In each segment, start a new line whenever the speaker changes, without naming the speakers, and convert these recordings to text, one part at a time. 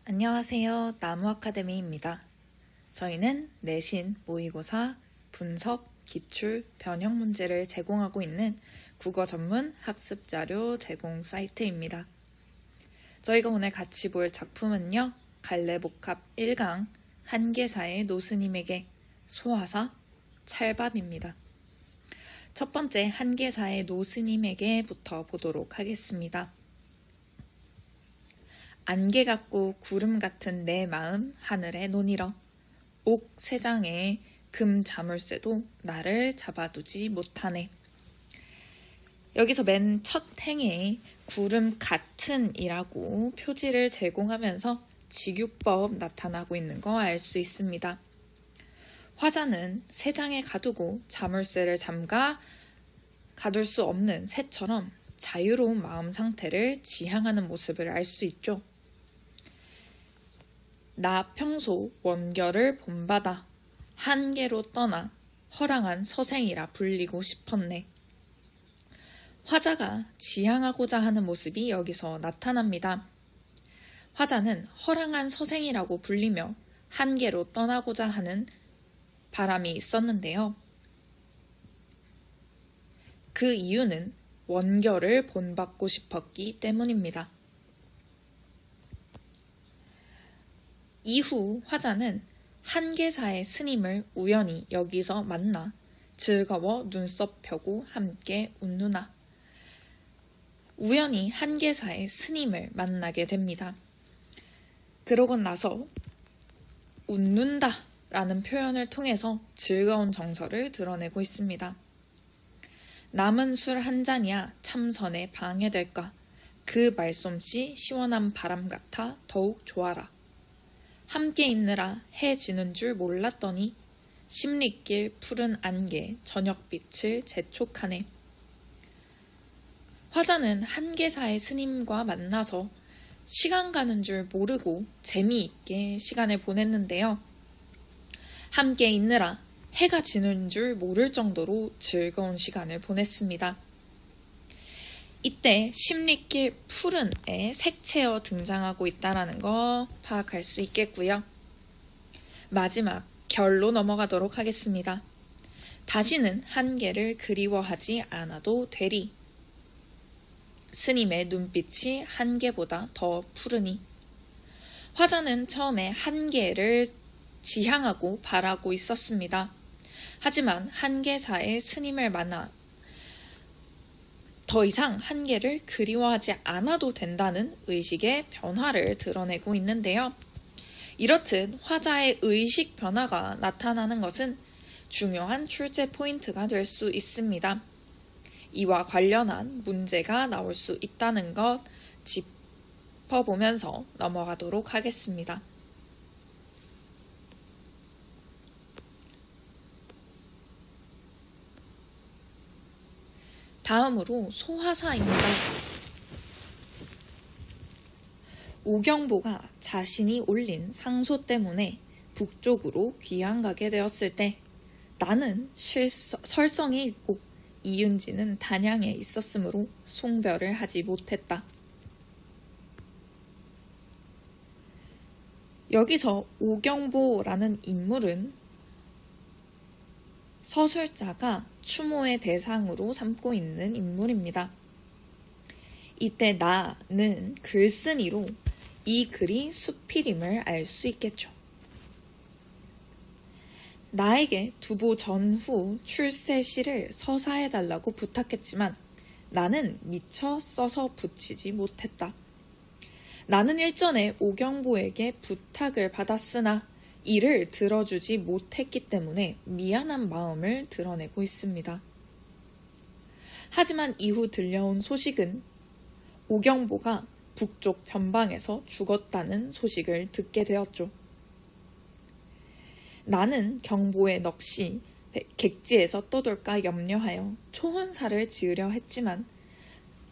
안녕하세요. 나무아카데미입니다. 저희는 내신, 모의고사, 분석, 기출, 변형 문제를 제공하고 있는 국어 전문 학습 자료 제공 사이트입니다. 저희가 오늘 같이 볼 작품은요. 갈래복합 1강 한계사의 노스님에게 소화사 찰밥입니다. 첫 번째 한계사의 노스님에게부터 보도록 하겠습니다. 안개 같고 구름 같은 내 마음 하늘에 논이러 옥 세장에 금 자물쇠도 나를 잡아두지 못하네. 여기서 맨 첫 행에 구름 같은 이라고 표지를 제공하면서 직유법 나타나고 있는 거 알 수 있습니다. 화자는 세장에 가두고 자물쇠를 잠가 가둘 수 없는 새처럼 자유로운 마음 상태를 지향하는 모습을 알 수 있죠. 나 평소 원결을 본받아 한계로 떠나 허랑한 서생이라 불리고 싶었네. 화자가 지향하고자 하는 모습이 여기서 나타납니다. 화자는 허랑한 서생이라고 불리며 한계로 떠나고자 하는 바람이 있었는데요. 그 이유는 원결을 본받고 싶었기 때문입니다. 이후 화자는 한계사의 스님을 우연히 여기서 만나 즐거워 눈썹 펴고 함께 웃누나. 우연히 한계사의 스님을 만나게 됩니다. 그러고 나서 웃는다 라는 표현을 통해서 즐거운 정서를 드러내고 있습니다. 남은 술 한 잔이야 참선에 방해될까. 그 말솜씨 시원한 바람 같아 더욱 좋아라. 함께 있느라 해 지는 줄 몰랐더니 십리길 푸른 안개 저녁빛을 재촉하네. 화자는 한계사의 스님과 만나서 시간 가는 줄 모르고 재미있게 시간을 보냈는데요. 함께 있느라 해가 지는 줄 모를 정도로 즐거운 시간을 보냈습니다. 이때 십리길 푸른에 색채어 등장하고 있다는 거 파악할 수 있겠고요. 마지막 결로 넘어가도록 하겠습니다. 다시는 한계를 그리워하지 않아도 되리. 스님의 눈빛이 한계보다 더 푸르니. 화자는 처음에 한계를 지향하고 바라고 있었습니다. 하지만 한계사의 스님을 만나 더 이상 한계를 그리워하지 않아도 된다는 의식의 변화를 드러내고 있는데요. 이렇듯 화자의 의식 변화가 나타나는 것은 중요한 출제 포인트가 될 수 있습니다. 이와 관련한 문제가 나올 수 있다는 것 짚어보면서 넘어가도록 하겠습니다. 다음으로 소화사입니다. 오경보가 자신이 올린 상소 때문에 북쪽으로 귀양가게 되었을 때 나는 설성에 있고 이윤지는 단양에 있었으므로 송별을 하지 못했다. 여기서 오경보라는 인물은 서술자가 추모의 대상으로 삼고 있는 인물입니다. 이때 나는 글쓴이로 이 글이 수필임을 알 수 있겠죠. 나에게 두보 전후 출세시를 서사해달라고 부탁했지만 나는 미처 써서 붙이지 못했다. 나는 일전에 오경보에게 부탁을 받았으나 이를 들어주지 못했기 때문에 미안한 마음을 드러내고 있습니다. 하지만 이후 들려온 소식은 오경보가 북쪽 변방에서 죽었다는 소식을 듣게 되었죠. 나는 경보의 넋이 객지에서 떠돌까 염려하여 초혼사를 지으려 했지만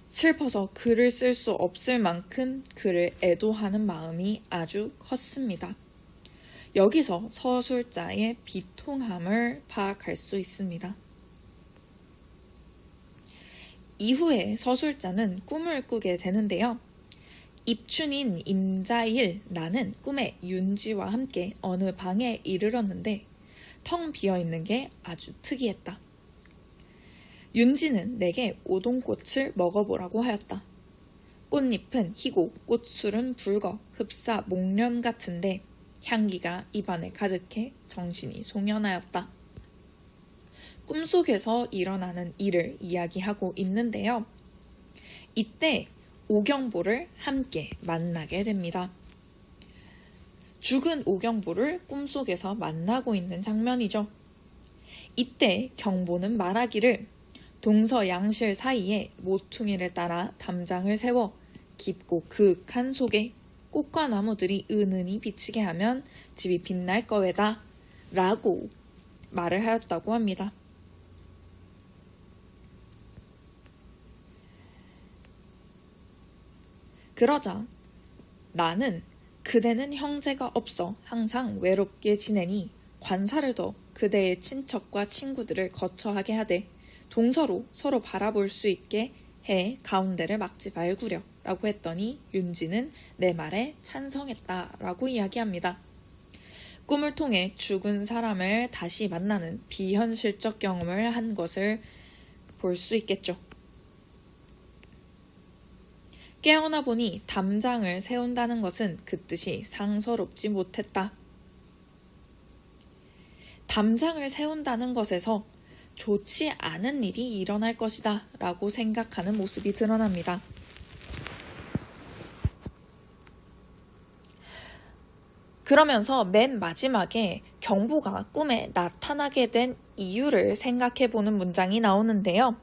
슬퍼서 글을 쓸 수 없을 만큼 그를 애도하는 마음이 아주 컸습니다. 여기서 서술자의 비통함을 파악할 수 있습니다. 이후에 서술자는 꿈을 꾸게 되는데요. 입춘인 임자일 나는 꿈에 윤지와 함께 어느 방에 이르렀는데 텅 비어있는 게 아주 특이했다. 윤지는 내게 오동꽃을 먹어보라고 하였다. 꽃잎은 희고 꽃술은 붉어 흡사 목련 같은데 향기가 입안에 가득해 정신이 송연하였다. 꿈속에서 일어나는 일을 이야기하고 있는데요. 이때 오경보를 함께 만나게 됩니다. 죽은 오경보를 꿈속에서 만나고 있는 장면이죠. 이때 경보는 말하기를 동서양실 사이에 모퉁이를 따라 담장을 세워 깊고 그윽한 속에 꽃과 나무들이 은은히 비치게 하면 집이 빛날 거외다 라고 말을 하였다고 합니다. 그러자 나는 그대는 형제가 없어 항상 외롭게 지내니 관사를 더 그대의 친척과 친구들을 거처하게 하되 동서로 서로 바라볼 수 있게 해 가운데를 막지 말구려 라고 했더니 윤지는 내 말에 찬성했다 라고 이야기합니다. 꿈을 통해 죽은 사람을 다시 만나는 비현실적 경험을 한 것을 볼 수 있겠죠. 깨어나 보니 담장을 세운다는 것은 그 뜻이 상서롭지 못했다. 담장을 세운다는 것에서 좋지 않은 일이 일어날 것이다 라고 생각하는 모습이 드러납니다. 그러면서 맨 마지막에 경보가 꿈에 나타나게 된 이유를 생각해보는 문장이 나오는데요.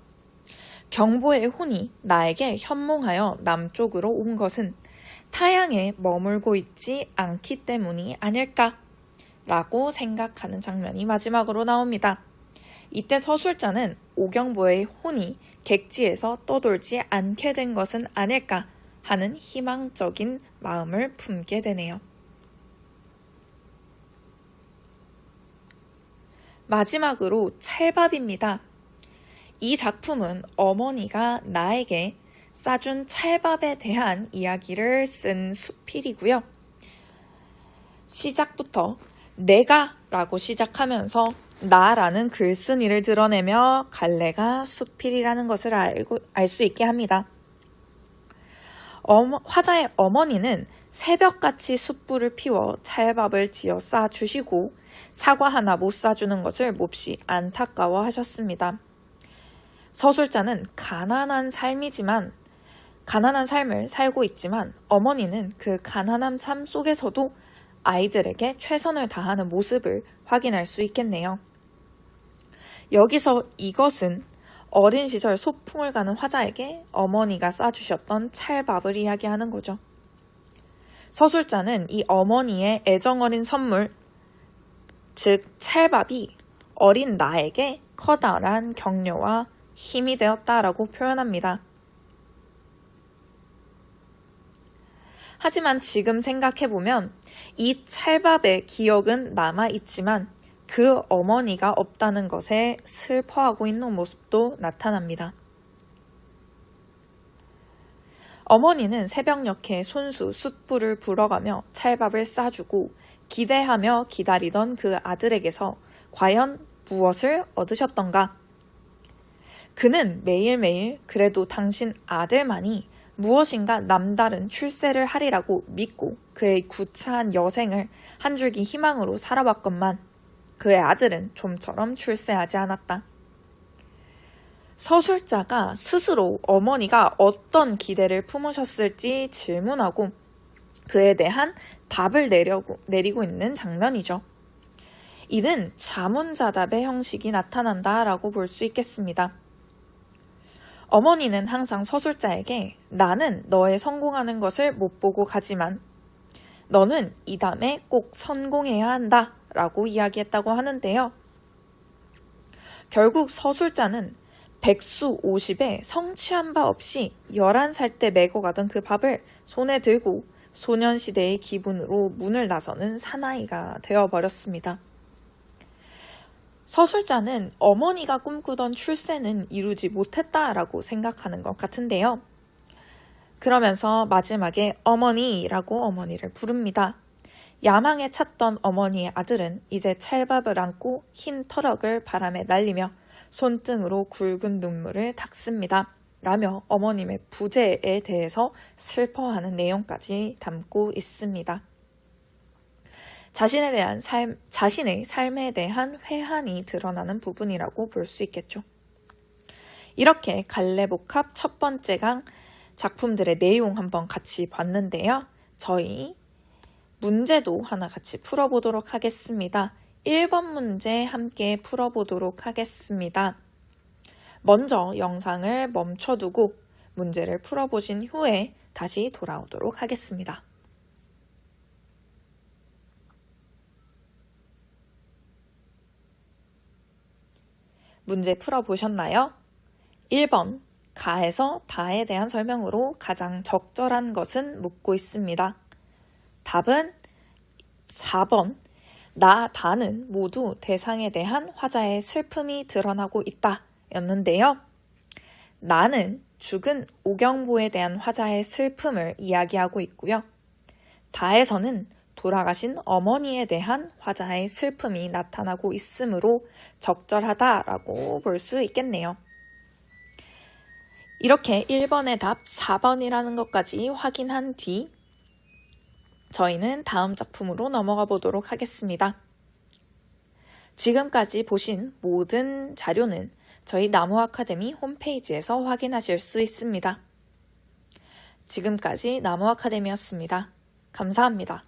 경보의 혼이 나에게 현몽하여 남쪽으로 온 것은 타양에 머물고 있지 않기 때문이 아닐까 라고 생각하는 장면이 마지막으로 나옵니다. 이때 서술자는 오경보의 혼이 객지에서 떠돌지 않게 된 것은 아닐까 하는 희망적인 마음을 품게 되네요. 마지막으로 찰밥입니다. 이 작품은 어머니가 나에게 싸준 찰밥에 대한 이야기를 쓴 수필이고요. 시작부터 내가 라고 시작하면서 나라는 글쓴이를 드러내며 갈래가 수필이라는 것을 알 수 있게 합니다. 화자의 어머니는 새벽같이 숯불을 피워 찰밥을 지어 싸주시고 사과 하나 못 싸주는 것을 몹시 안타까워 하셨습니다. 서술자는 가난한 삶을 살고 있지만 어머니는 그 가난한 삶 속에서도 아이들에게 최선을 다하는 모습을 확인할 수 있겠네요. 여기서 이것은 어린 시절 소풍을 가는 화자에게 어머니가 싸주셨던 찰밥을 이야기하는 거죠. 서술자는 이 어머니의 애정어린 선물, 즉 찰밥이 어린 나에게 커다란 격려와 힘이 되었다라고 표현합니다. 하지만 지금 생각해보면 이 찰밥의 기억은 남아있지만 그 어머니가 없다는 것에 슬퍼하고 있는 모습도 나타납니다. 어머니는 새벽녘에 손수 숯불을 불어가며 찰밥을 싸주고 기대하며 기다리던 그 아들에게서 과연 무엇을 얻으셨던가? 그는 매일매일 그래도 당신 아들만이 무엇인가 남다른 출세를 하리라고 믿고 그의 구차한 여생을 한 줄기 희망으로 살아왔건만 그의 아들은 좀처럼 출세하지 않았다. 서술자가 스스로 어머니가 어떤 기대를 품으셨을지 질문하고 그에 대한 답을 내리고 있는 장면이죠. 이는 자문자답의 형식이 나타난다라고 볼 수 있겠습니다. 어머니는 항상 서술자에게 나는 너의 성공하는 것을 못 보고 가지만 너는 이 다음에 꼭 성공해야 한다 라고 이야기했다고 하는데요. 결국 서술자는 백수 50에 성취한 바 없이 11살 때 메고 가던 그 밥을 손에 들고 소년시대의 기분으로 문을 나서는 사나이가 되어버렸습니다. 서술자는 어머니가 꿈꾸던 출세는 이루지 못했다라고 생각하는 것 같은데요. 그러면서 마지막에 어머니라고 어머니를 부릅니다. 야망에 찼던 어머니의 아들은 이제 찰밥을 안고 흰 터럭을 바람에 날리며 손등으로 굵은 눈물을 닦습니다. 라며 어머님의 부재에 대해서 슬퍼하는 내용까지 담고 있습니다. 자신의 삶에 대한 회한이 드러나는 부분이라고 볼 수 있겠죠. 이렇게 갈래복합 첫 번째 강 작품들의 내용 한번 같이 봤는데요. 저희 문제도 하나 같이 풀어보도록 하겠습니다. 1번 문제 함께 풀어보도록 하겠습니다. 먼저 영상을 멈춰두고 문제를 풀어보신 후에 다시 돌아오도록 하겠습니다. 문제 풀어보셨나요? 1번, 가에서 다에 대한 설명으로 가장 적절한 것은 묻고 있습니다. 답은 4번, 나, 다는 모두 대상에 대한 화자의 슬픔이 드러나고 있다 였는데요. 나는 죽은 오경보에 대한 화자의 슬픔을 이야기하고 있고요. 다에서는 돌아가신 어머니에 대한 화자의 슬픔이 나타나고 있으므로 적절하다라고 볼 수 있겠네요. 이렇게 1번의 답 4번이라는 것까지 확인한 뒤 저희는 다음 작품으로 넘어가 보도록 하겠습니다. 지금까지 보신 모든 자료는 저희 나무 아카데미 홈페이지에서 확인하실 수 있습니다. 지금까지 나무 아카데미였습니다. 감사합니다.